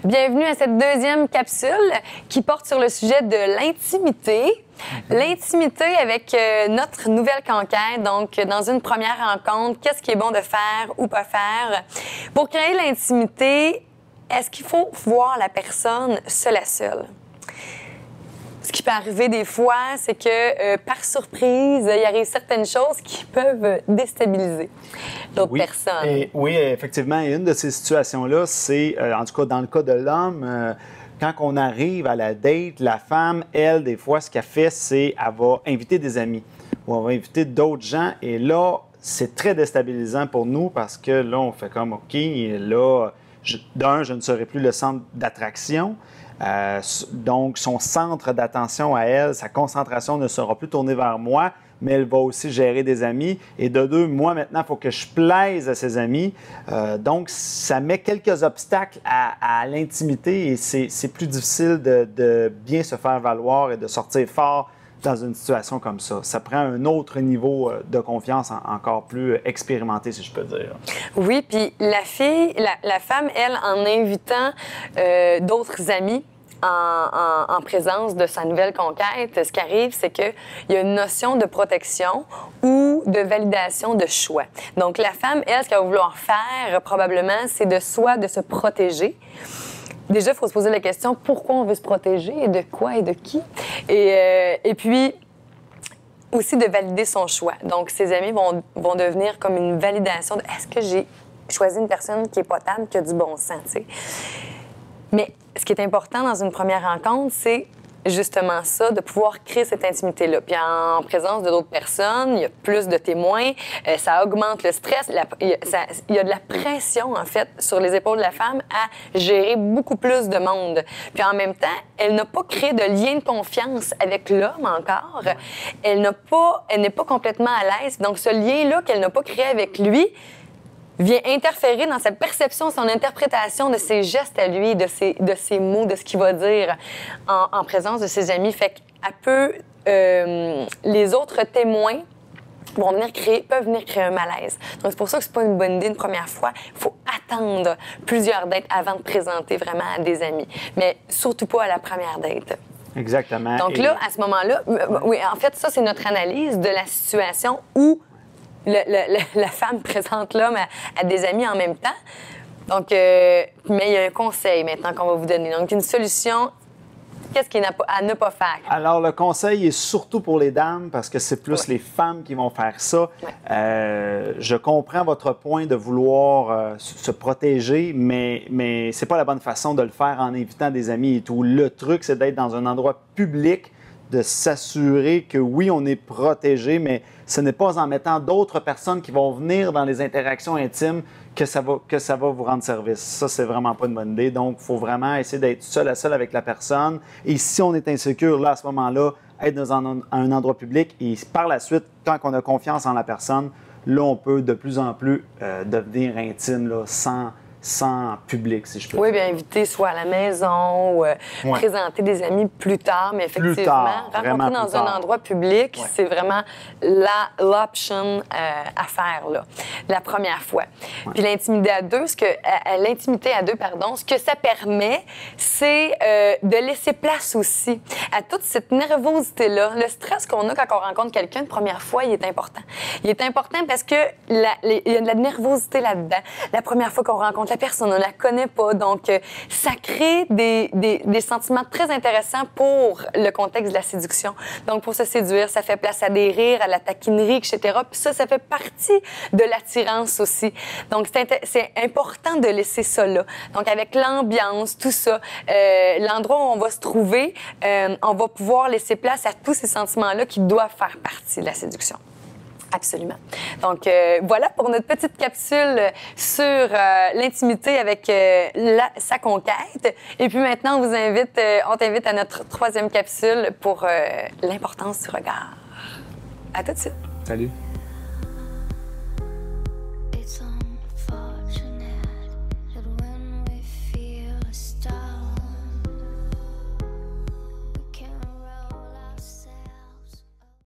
Bienvenue à cette deuxième capsule qui porte sur le sujet de l'intimité. L'intimité avec notre nouvelle conquête. Donc, dans une première rencontre, qu'est-ce qui est bon de faire ou pas faire? Pour créer l'intimité, est-ce qu'il faut voir la personne seule à seule? Ce qui peut arriver des fois, c'est que par surprise, il arrive certaines choses qui peuvent déstabiliser d'autres personnes. Oui, effectivement. Et une de ces situations-là, c'est, en tout cas dans le cas de l'homme, quand on arrive à la date, la femme, elle, des fois, ce qu'elle fait, c'est qu'elle va inviter des amis ou elle va inviter d'autres gens. Et là, c'est très déstabilisant pour nous parce que là, on fait comme, OK, là, je ne serai plus le centre d'attraction. Donc, son centre d'attention à elle, sa concentration ne sera plus tournée vers moi, mais elle va aussi gérer des amis. Et de deux, moi, maintenant, il faut que je plaise à ses amis. Donc, ça met quelques obstacles à l'intimité et c'est plus difficile de bien se faire valoir et de sortir fort dans une situation comme ça. Ça prend un autre niveau de confiance encore plus expérimenté, si je peux dire. Oui, puis la femme, elle, en invitant d'autres amis en présence de sa nouvelle conquête, ce qui arrive, c'est qu'il y a une notion de protection ou de validation de choix. Donc, la femme, elle, ce qu'elle va vouloir faire, probablement, c'est de se protéger. Déjà, il faut se poser la question, pourquoi on veut se protéger et de quoi et de qui? Et puis, aussi de valider son choix. Donc, ses amis vont devenir comme une validation de est-ce que j'ai choisi une personne qui est potable, qui a du bon sens, tu sais. Mais ce qui est important dans une première rencontre, c'est justement ça, de pouvoir créer cette intimité-là. Puis en présence de d'autres personnes, il y a plus de témoins, ça augmente le stress, il y a de la pression, en fait, sur les épaules de la femme à gérer beaucoup plus de monde. Puis en même temps, elle n'a pas créé de lien de confiance avec l'homme encore. Elle n'est pas complètement à l'aise. Donc ce lien-là qu'elle n'a pas créé avec lui vient interférer dans sa perception, son interprétation de ses gestes à lui, de ses mots, de ce qu'il va dire en présence de ses amis. Fait qu'elle peut... les autres témoins peuvent venir créer un malaise. Donc, c'est pour ça que c'est pas une bonne idée une première fois. Il faut attendre plusieurs dates avant de présenter vraiment à des amis. Mais surtout pas à la première date. Exactement. Donc là, à ce moment-là, oui, en fait, ça, c'est notre analyse de la situation où la femme présente l'homme à des amis en même temps. Donc, mais il y a un conseil maintenant qu'on va vous donner. Donc, une solution, qu'est-ce qu'il y a à ne pas faire? Alors, le conseil est surtout pour les dames parce que c'est plus les femmes qui vont faire ça. Je comprends votre point de vouloir se protéger, mais c'est pas la bonne façon de le faire en invitant des amis et tout. Le truc, c'est d'être dans un endroit public, de s'assurer que oui, on est protégé, mais ce n'est pas en mettant d'autres personnes qui vont venir dans les interactions intimes que ça va vous rendre service. Ça, c'est vraiment pas une bonne idée. Donc, il faut vraiment essayer d'être seul à seul avec la personne. Et si on est insécure, là, à ce moment-là, être dans un endroit public et par la suite, quand on a confiance en la personne, là, on peut de plus en plus devenir intime là, sans public, si je peux dire. Oui, bien inviter soit à la maison ou présenter des amis plus tard, mais effectivement, rencontrer dans un endroit public, c'est vraiment l'option à faire, là, la première fois. Puis l'intimité à deux, ce que ça permet, c'est de laisser place aussi à toute cette nervosité-là. Le stress qu'on a quand on rencontre quelqu'un une première fois, il est important. Il est important parce que il y a de la nervosité là-dedans. La première fois qu'on rencontre la personne, on ne la connaît pas. Donc, ça crée des sentiments très intéressants pour le contexte de la séduction. Donc, pour se séduire, ça fait place à des rires, à la taquinerie, etc. Puis ça fait partie de l'attirance aussi. Donc, c'est important de laisser ça là. Donc, avec l'ambiance, tout ça, l'endroit où on va se trouver, on va pouvoir laisser place à tous ces sentiments-là qui doivent faire partie de la séduction. Absolument. Donc, voilà pour notre petite capsule sur l'intimité avec sa conquête. Et puis maintenant, on t'invite à notre troisième capsule pour l'importance du regard. À tout de suite. Salut.